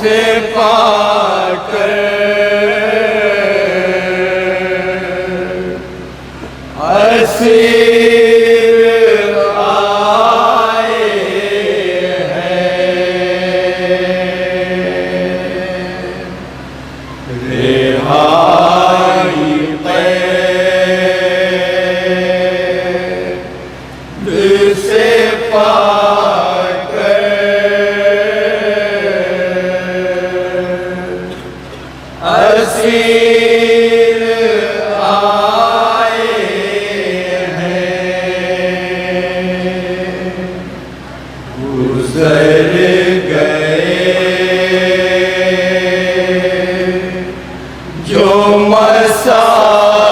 से पाकर असीर आए हैं, रिहाई कैद से पाकर असीर आए हैं, गुज़र गए जो मसाइब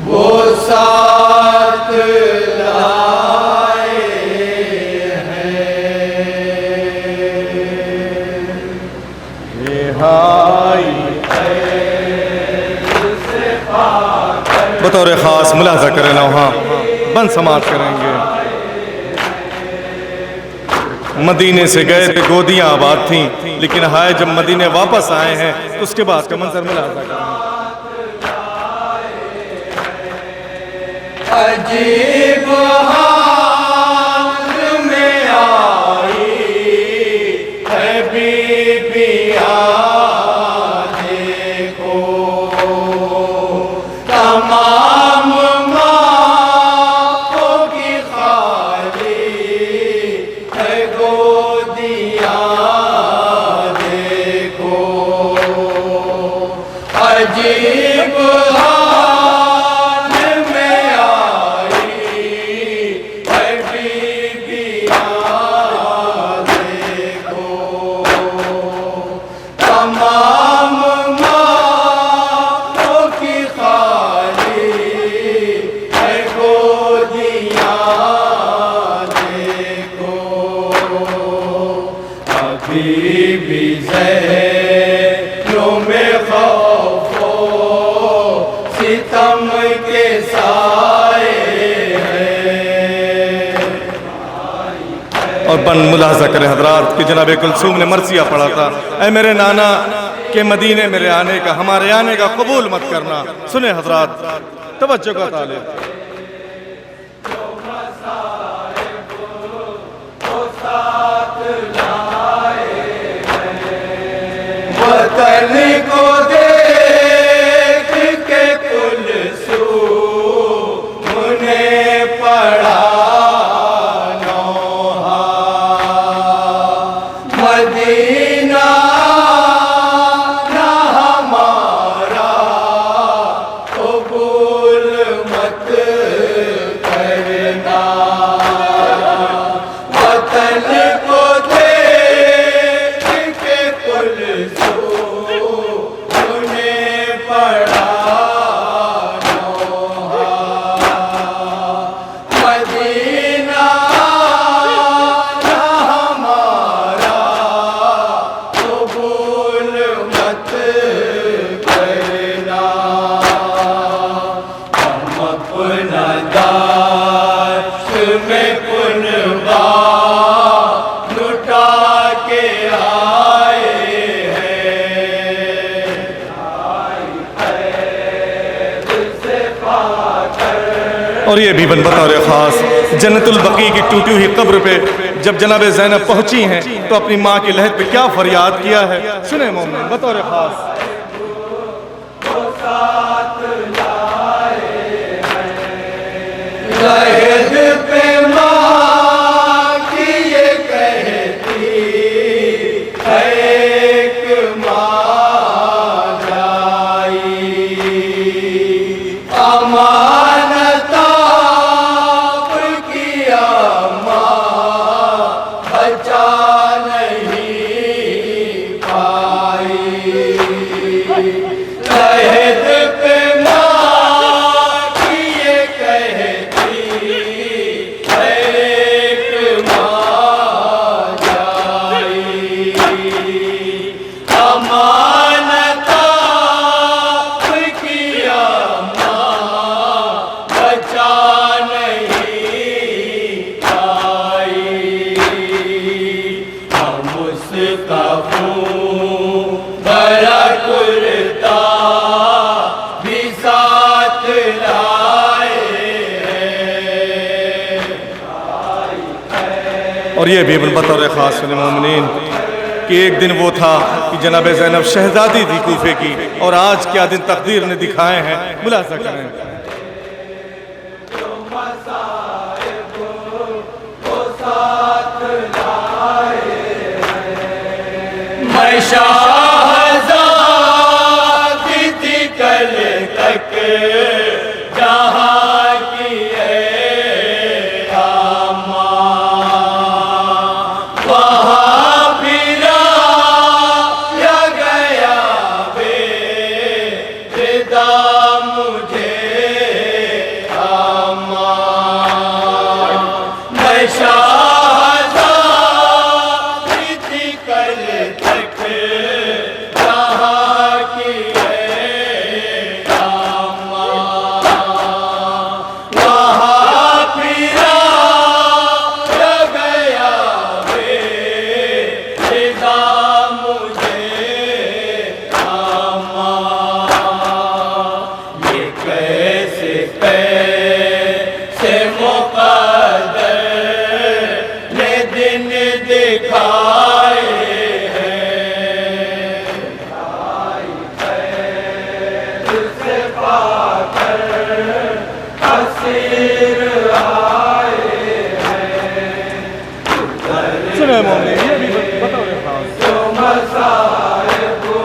वो साथ लाए बतौर ख़ास मुलाजा करें ना, वहाँ बंद समात करेंगे। मदीने से गए थे, गोदियाँ आबाद थीं, लेकिन हाय जब मदीने वापस आए हैं तो उसके बाद का मंजर मुलाजा करेंगे। अजीब हाल में आई है बीबियाँ, देखो तमाम माँओं की खाली है गोदियाँ, देखो अजीब सितम के साए हैं। और बन मुलाजा करें हजरात कि जनाब कुलसूम ने मरसिया पढ़ा था, ऐ मेरे नाना के मदीने मेरे आने का, हमारे आने का कबूल मत करना। सुने हजरात, तवज्जो का तालिब। वतन को देख के कुलसूम ने पढ़ा नौहा, मदीना ना हमारा कबूल मत करना। वतन को देख के कुलसूम ने पढ़ा नौहा, मदीना ना हमारा कबूल मत करना। हम अपना दाश्त में कुनबा लुटा के आए हैं, और ये भी बन बतौर ख़ास जन्नतुल बकी की टूटी हुई कब्र पे जब जनाब ज़ैनब पहुंची हैं तो अपनी माँ की लहद पे क्या फरियाद किया है, सुने मोमिन बतौर ख़ास। लहद पे माँ की ये कहती है एक माँ जाई, अमानत आपकी माँ बचा नहीं पाई। लहद पे और ये भी बतौर ख़ास मोमिनीन कि एक दिन वो था कि जनाब ज़ैनब शहज़ादी थी कूफे की, और आज क्या दिन तकदीर ने दिखाए हैं, मुलाज़ा करें। मैं शहज़ादी थी कल तक जहाँ की आमा, वहाँ फिरा या गया बेरिदा मुझे आमा। मैं शहज़ादी थी कल तक जहाँ की आमा, वहाँ फिरा या गया बेरिदा मुझे आमा। ये कैसे मुक़द्दर ने दिन दिखाए हैं, तुझसे पाकर हसीर आए हैं। सुने मोमिनीन, ये भी बतौर ख़ास। जो मसाइब को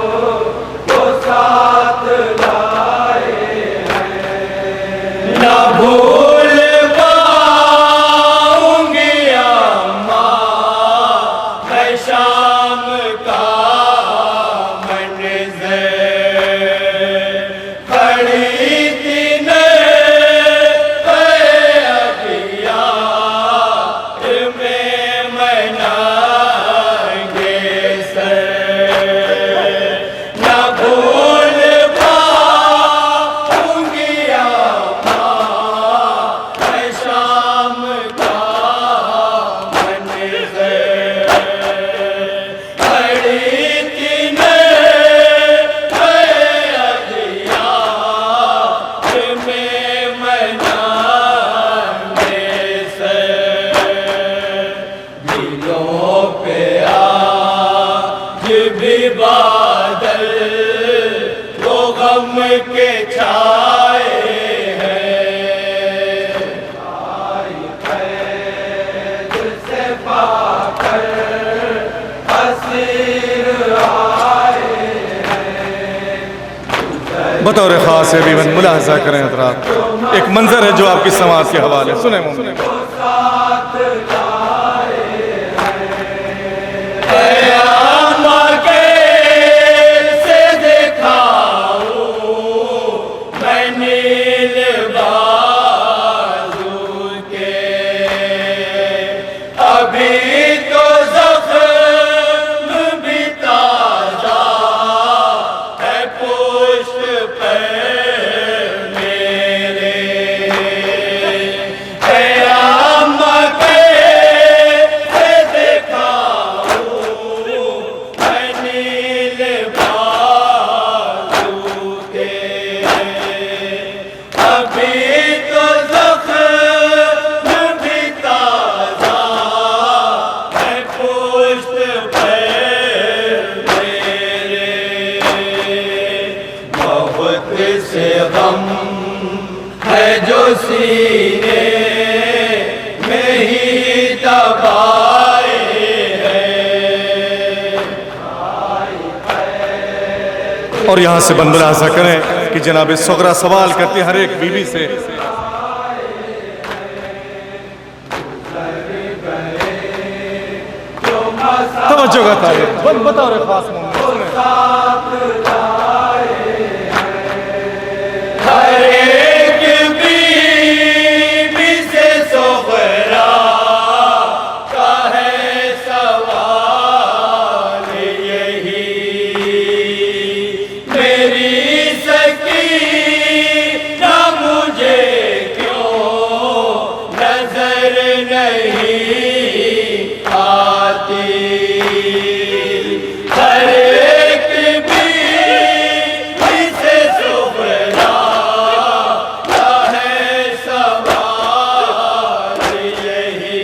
साथ लाए हैं, न भूल पाऊंगी अम्मा मैं शाम का मंज़र। खड़ी थी अगियार में मनागे सर, न भूल पाऊंगी अम्मा मैं शाम का मंज़र। खड़ी थी अगियार में मनागे सर। दिलों पे आज भी बादल वो गम के छाए हैं। आई कैद से पाकर हसीर आए हैं। बतौर ख़ास है भी मुलाज़ा करें हज़रात, एक मंजर है जो आपकी समाज के हवाले। सुने मोमिनीन, साथ लाए हैं। अम्मा कैसे दिखाऊं मैं नील बाजू के, अभी तो ज़ख्म भी ताज़ा है पुष्ट पर मेरे। अम्मा कैसे दिखाऊं मैं नील बाजू के, अभी तो ज़ख्म भी ताज़ा है पुष्ट पर मेरे। बहुत से गम है जो सीने में ही दबाए हैं। और यहाँ से मुलाज़ा करें कि जनाब सुगरा सवाल करती हर एक बीवी से, तवज्जो का तारीफ बतौर ख़ास मोमिनीन। हर एक बीवी से सुगरा का है सवाल यही, मेरी सकीना मुझे क्यों नजर नहीं आती। हर एक बीवी से सुगरा का है सवाल यही,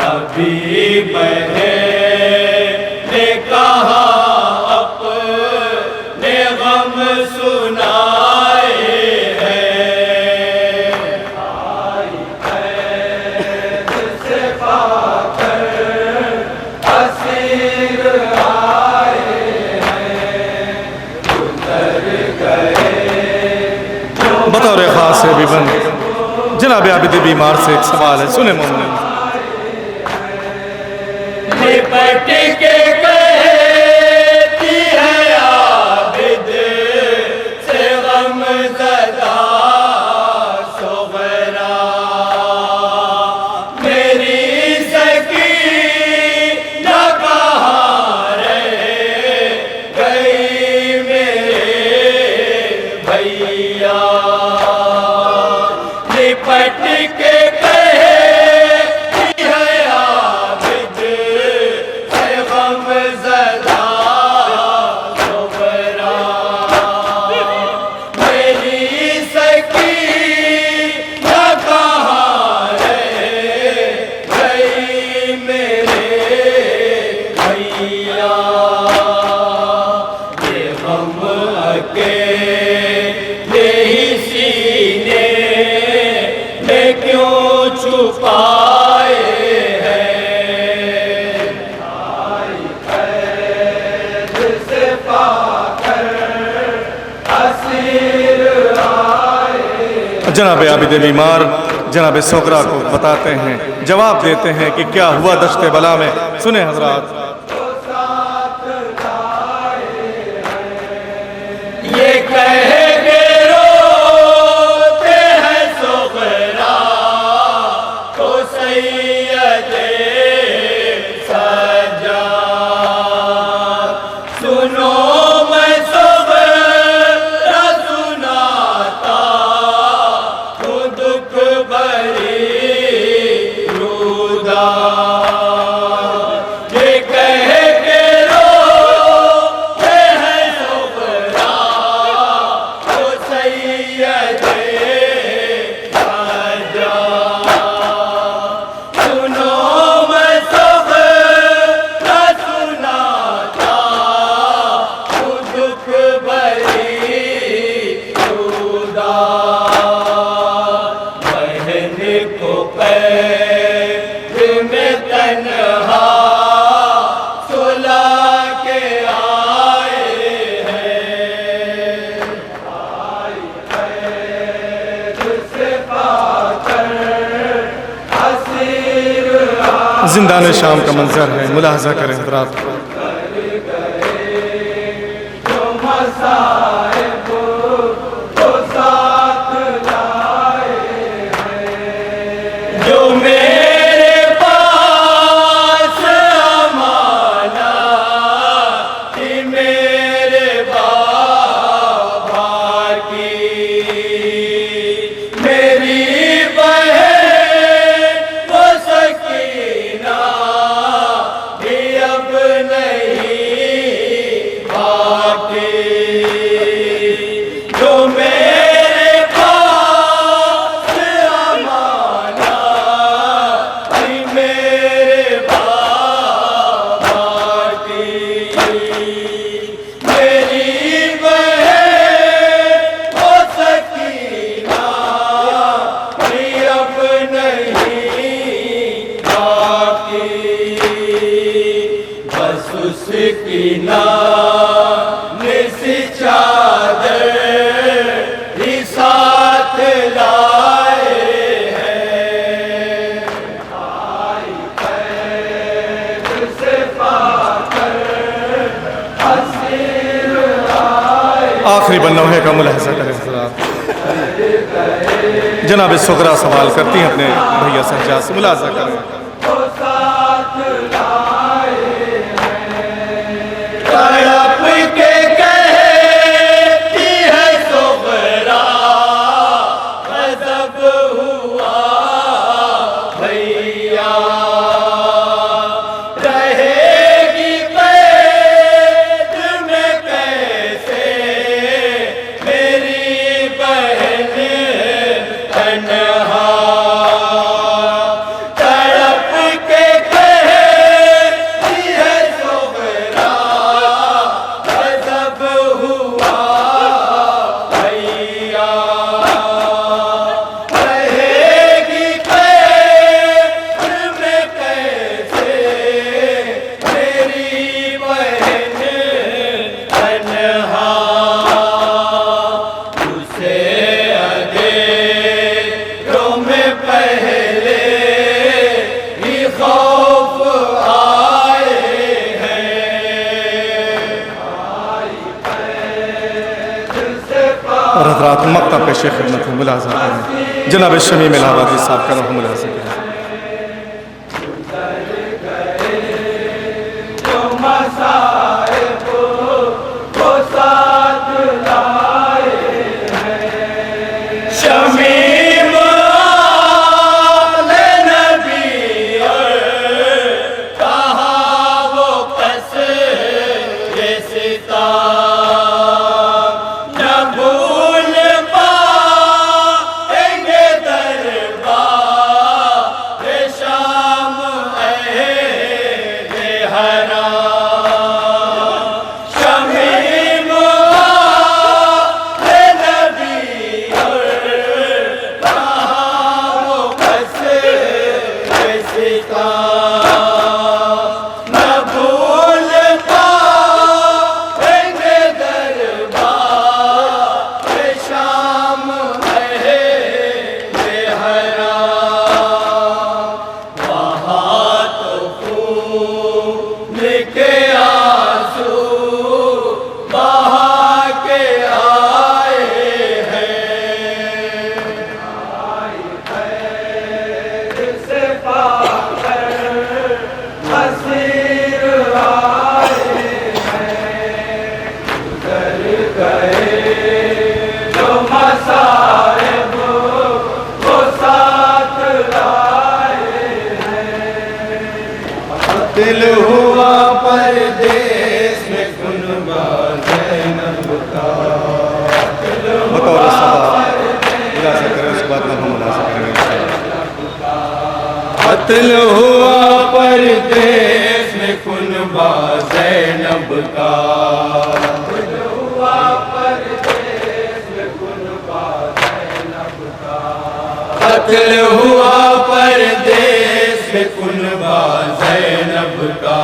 अभी मैंने कहा अपने गम सुनाए हैं। आई कैद से पाकर असीर आए हैं, उतर गए बतौर खास है बिबन जनाब आबिद बीमार से एक सवाल है, सुने मोमिन। लिपट के कहती है आबिद से गमज़दा सुग़रा, मेरी सकीना कहाँ रह गई मेरे भैया। लिपट के छुपाए हैं। आई कैद से पाकर असीर आए। जनाब आबिद बीमार जनाब सोकरा को बताते हैं, जवाब देते हैं कि क्या हुआ दश्ते बला में। सुने हजरात। ये कह के रोते हैं सोकरा को सैयदे सज्जाद, सुनो मैं सोकरा सुनाता हूँ दुख भरी रुदा। ये कह के रोते हैं सोकरा को सैयदे सज्जाद, सुनो मैं सोकरा सुनाता हूँ दुख भरी रुदा। बहन को कैद में तन्हा सुला के आए हैं। आई कैद से पाकर असीर आए। जिंदान शाम का मंजर है, मुलाहजा करें हजरात। जो मसाइब को साथ लाए हैं, जो मेरे पास अमाना थी मेरे बाबा की। मेरी बहन वो सकीना भी अब नहीं बाकी, जो मेरे पास अमाना थी मेरे बाबा की। मेरी बहन वो सकीना भी अब नहीं बाकी, बस उसकी नाम से चादर ही साथ लाए हैं। आई कैद से पाकर असीर आए। आखिरी बनौहे का मुलाहजा करें हजरात। जनाब सोकरा सवाल करती हैं अपने भैया सज्जाद से, मुलाहजा करें। वो साथ लाए हैं। तड़प के कहती है सोकरा गज़ब हुआ भैया। रहेगी कैद में कैसे मेरी बहन तन्हा, तड़प के और हजरात मक्ता पेश खिदमत है मुलाजा करें जनाब शमीम इलाहाबादी साहब का नाम मुलाजा करें। शमीम आले नबी कहा वो कस ये सिता न भूल पाएंगे दरबार शाम अहले हरा। शमीम आले नबी न भूल पाएंगे दरबार शाम अहले हरा। वहाँ तो खून के आंसू बहा के आए हैं। दिल हुआ परदेस में कुनबा ज़ैनब का। बतौर सवाब मुलाजा करें उसके बाद हम मुलाजा करेंगे। कत्ल हुआ परदेस में कुनबा ज़ैनब का। कत्ल हुआ परदेस में कुनबा ज़ैनब का।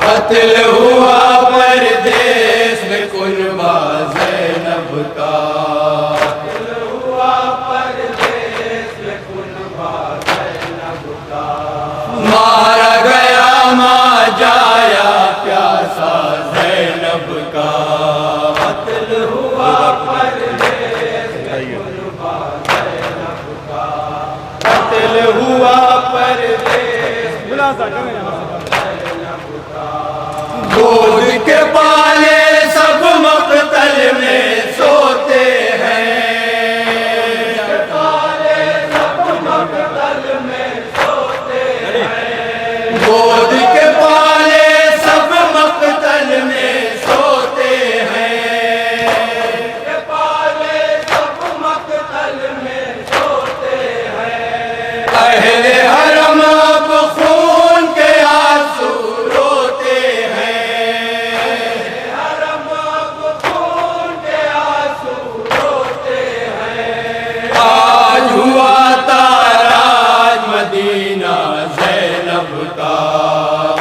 कत्ल हुआ परदेस में कुनबा ज़ैनब का। मारा गया मां जाया प्यासा ज़ैनब का। कत्ल हुआ परदेस में कुनबा ज़ैनब का। कत्ल हुआ परदेस मुलाजा करें। गोद के पाले सब मक़तल में सोते हैं। सब मक़तल में सोते हैं। गोद के पाले सब मक़तल में सोते हैं। पाले सब मक़तल में सोते हैं। अहले हरम अब खून के आंसू रोते हैं। आज हुआ ताराज मदीना ज़ैनब का।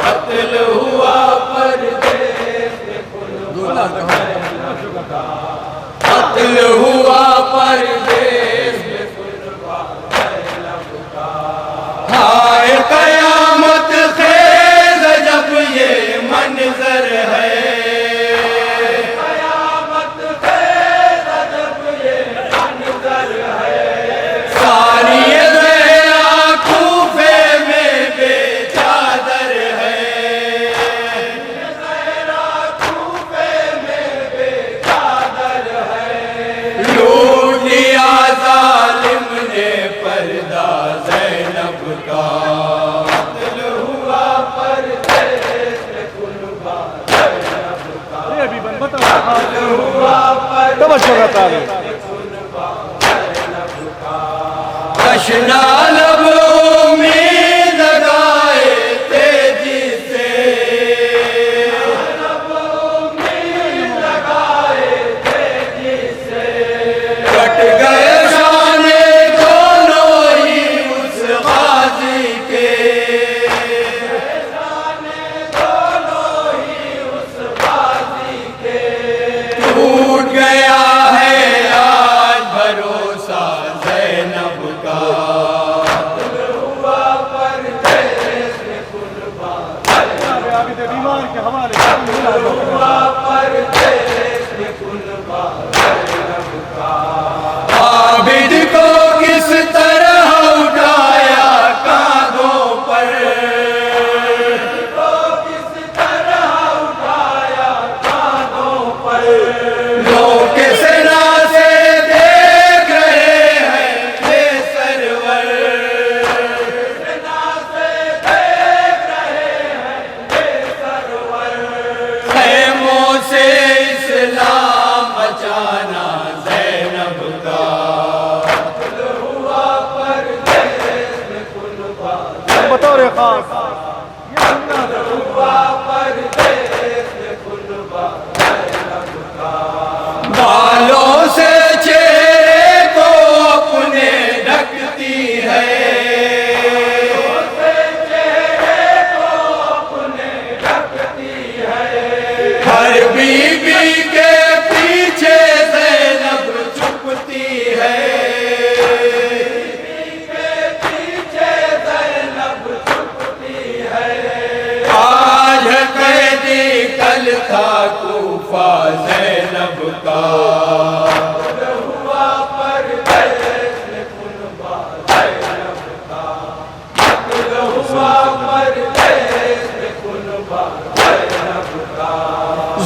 कत्ल हुआ परदेस में कुनबा ज़ैनब का। कत्ल हुआ परदेस में कुनबा ज़ैनब का। हाय कयामत खेज़ जब ये मंज़र है। तशना लब उम्मीद लगाए तेजी से। कट गए शाने दोनों ही उस गाज़ी के। टूट गया है आज भरोसा ज़ैनब का। का। बतौर खास बालों से चेहरे को अपने ढकती है, हर बीबी के पीछे ज़ैनब छुपती है, आज कैदी कल था कूफा ज़ैनब का।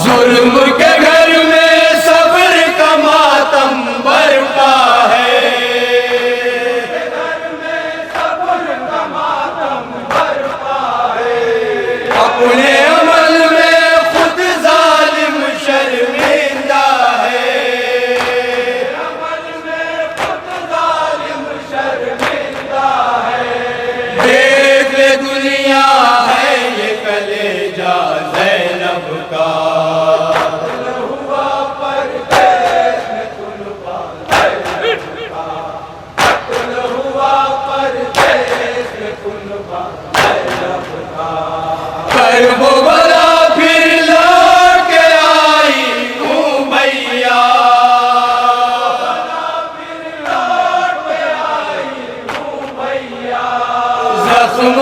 जुल्म के घर में सब्र का मातम बरपा है, अपने अमल में खुद जालिम शर्मिंदा है, देख ले दुनिया है ये कलेजा ज़ैनब का। करबो बला फिर लौट के आई हूँ भैया, जख्म